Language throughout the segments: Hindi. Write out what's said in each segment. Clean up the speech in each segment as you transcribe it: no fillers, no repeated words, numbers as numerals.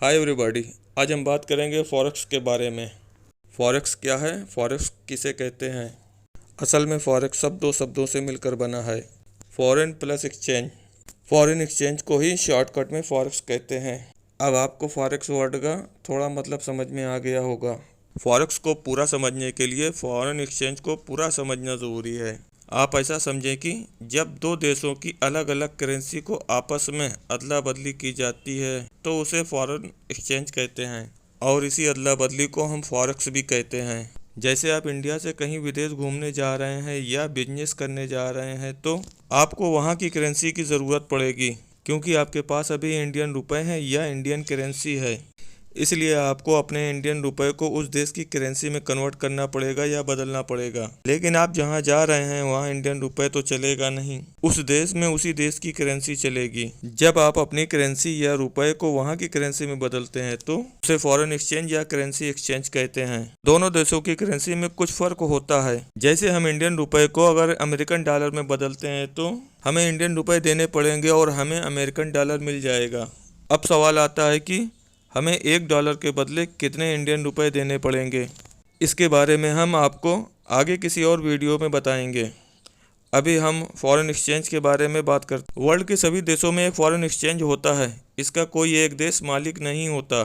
हाय एवरीबॉडी, आज हम बात करेंगे फॉरेक्स के बारे में। फॉरेक्स क्या है, फॉरेक्स किसे कहते हैं। असल में फॉरेक्स दो शब्दों से मिलकर बना है, foreign plus exchange. Foreign exchange को ही शॉर्टकट में फॉरेक्स कहते हैं। अब आपको फॉरेक्स वर्ड का थोड़ा मतलब समझ में आ गया होगा। फॉरेक्स को पूरा समझने के लिए फॉरेन एक्सचेंज को पूरा समझना ज़रूरी है। आप ऐसा समझें कि जब दो देशों की अलग अलग करेंसी को आपस में अदला बदली की जाती है तो उसे फॉरेन एक्सचेंज कहते हैं, और इसी अदला बदली को हम फॉरेक्स भी कहते हैं। जैसे आप इंडिया से कहीं विदेश घूमने जा रहे हैं या बिजनेस करने जा रहे हैं तो आपको वहाँ की करेंसी की ज़रूरत पड़ेगी, क्योंकि आपके पास अभी इंडियन रुपए हैं या इंडियन करेंसी है। इसलिए आपको अपने इंडियन रुपए को उस देश की करेंसी में कन्वर्ट करना पड़ेगा या बदलना पड़ेगा। लेकिन आप जहां जा रहे हैं वहां इंडियन रुपए तो चलेगा नहीं, उस देश में उसी देश की करेंसी चलेगी। जब आप अपनी करेंसी या रुपए को वहां की करेंसी में बदलते हैं तो उसे फॉरेन एक्सचेंज या करेंसी एक्सचेंज कहते हैं। दोनों देशों की करेंसी में कुछ फर्क होता है। जैसे हम इंडियन रुपए को अगर अमेरिकन डॉलर में बदलते हैं तो हमें इंडियन रुपए देने पड़ेंगे और हमें अमेरिकन डॉलर मिल जाएगा। अब सवाल आता है कि हमें $1 के बदले कितने इंडियन रुपए देने पड़ेंगे। इसके बारे में हम आपको आगे किसी और वीडियो में बताएंगे। अभी हम फॉरेन एक्सचेंज के बारे में बात करते हैं। वर्ल्ड के सभी देशों में एक फॉरेन एक्सचेंज होता है। इसका कोई एक देश मालिक नहीं होता।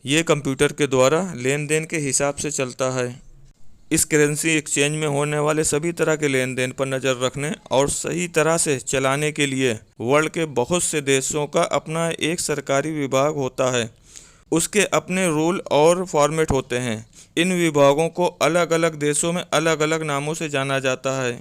ये कंप्यूटर के द्वारा लेन देन के हिसाब से चलता है। इस करेंसी एक्सचेंज में होने वाले सभी तरह के लेन देन पर नज़र रखने और सही तरह से चलाने के लिए वर्ल्ड के बहुत से देशों का अपना एक सरकारी विभाग होता है। उसके अपने रूल और फॉर्मेट होते हैं। इन विभागों को अलग अलग देशों में अलग अलग नामों से जाना जाता है।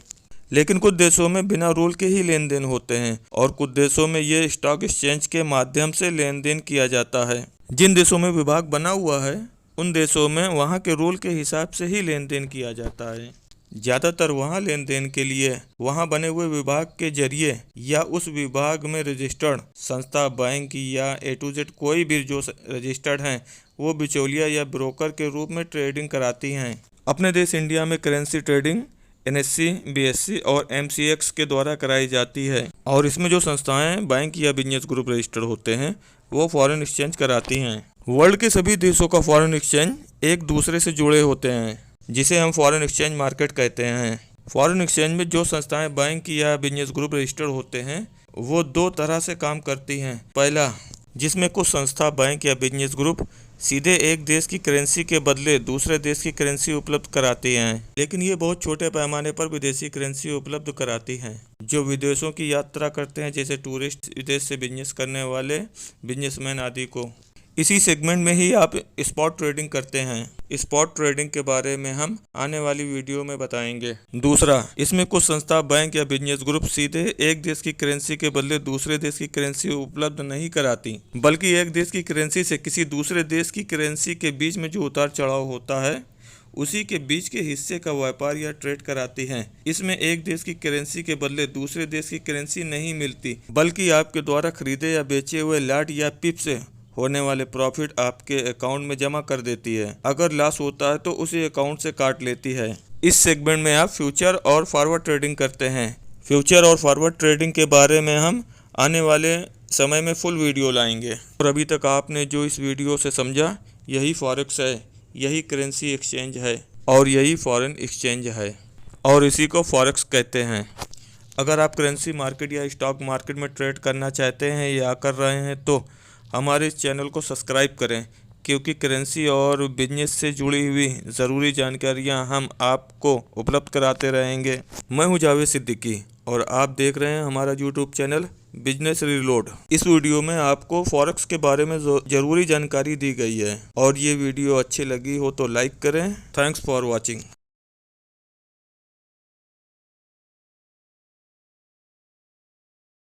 लेकिन कुछ देशों में बिना रूल के ही लेन देन होते हैं और कुछ देशों में ये स्टॉक एक्सचेंज के माध्यम से लेन देन किया जाता है। जिन देशों में विभाग बना हुआ है उन देशों में वहाँ के रूल के हिसाब से ही लेन देन किया जाता है। ज़्यादातर वहाँ लेन देन के लिए वहाँ बने हुए विभाग के जरिए या उस विभाग में रजिस्टर्ड संस्था, बैंक या A to Z कोई भी जो रजिस्टर्ड हैं वो बिचौलिया या ब्रोकर के रूप में ट्रेडिंग कराती हैं। अपने देश इंडिया में करेंसी ट्रेडिंग NSE, BSE और MCX के द्वारा कराई जाती है, और इसमें जो संस्थाएं बैंक या बिजनेस ग्रुप रजिस्टर्ड होते हैं वो फॉरेन एक्सचेंज कराती हैं। वर्ल्ड के सभी देशों का फॉरेन एक्सचेंज एक दूसरे से जुड़े होते हैं, जिसे हम फॉरेन एक्सचेंज मार्केट कहते हैं। फॉरेन एक्सचेंज में जो संस्थाएं बैंक या बिजनेस ग्रुप रजिस्टर्ड होते हैं वो दो तरह से काम करती हैं। पहला, जिसमें कुछ संस्था, बैंक या बिजनेस ग्रुप सीधे एक देश की करेंसी के बदले दूसरे देश की करेंसी उपलब्ध कराती हैं, लेकिन ये बहुत छोटे पैमाने पर विदेशी करेंसी उपलब्ध कराती हैं। जो विदेशों की यात्रा करते हैं, जैसे टूरिस्ट, विदेश से बिजनेस करने वाले बिजनेसमैन आदि को। इसी सेगमेंट में ही आप स्पॉट ट्रेडिंग करते हैं। स्पॉट ट्रेडिंग के बारे में हम आने वाली वीडियो में बताएंगे। दूसरा, इसमें कुछ संस्था, बैंक या बिजनेस ग्रुप सीधे एक देश की करेंसी के बदले दूसरे देश की करेंसी उपलब्ध नहीं कराती, बल्कि एक देश की करेंसी से किसी दूसरे देश की करेंसी के बीच में जो उतार चढ़ाव होता है उसी के बीच के हिस्से का व्यापार या ट्रेड कराती हैं। इसमें एक देश की करेंसी के बदले दूसरे देश की करेंसी नहीं मिलती, बल्कि आपके द्वारा खरीदे या बेचे हुए लॉट या पिप से होने वाले प्रॉफिट आपके अकाउंट में जमा कर देती है। अगर लॉस होता है तो उसी अकाउंट से काट लेती है। इस सेगमेंट में आप फ्यूचर और फॉरवर्ड ट्रेडिंग करते हैं। फ्यूचर और फॉरवर्ड ट्रेडिंग के बारे में हम आने वाले समय में फुल वीडियो लाएंगे। और अभी तक आपने जो इस वीडियो से समझा, यही फॉरेक्स है, यही करेंसी एक्सचेंज है और यही फॉरेन एक्सचेंज है, और इसी को फॉरेक्स कहते हैं। अगर आप करेंसी मार्केट या स्टॉक मार्केट में ट्रेड करना चाहते हैं या कर रहे हैं तो हमारे इस चैनल को सब्सक्राइब करें, क्योंकि करेंसी और बिजनेस से जुड़ी हुई ज़रूरी जानकारियां हम आपको उपलब्ध कराते रहेंगे। मैं हूं जावेद सिद्दीकी और आप देख रहे हैं हमारा यूट्यूब चैनल बिजनेस रीलोड। इस वीडियो में आपको फॉरेक्स के बारे में ज़रूरी जानकारी दी गई है, और ये वीडियो अच्छी लगी हो तो लाइक करें। Thanks for watching.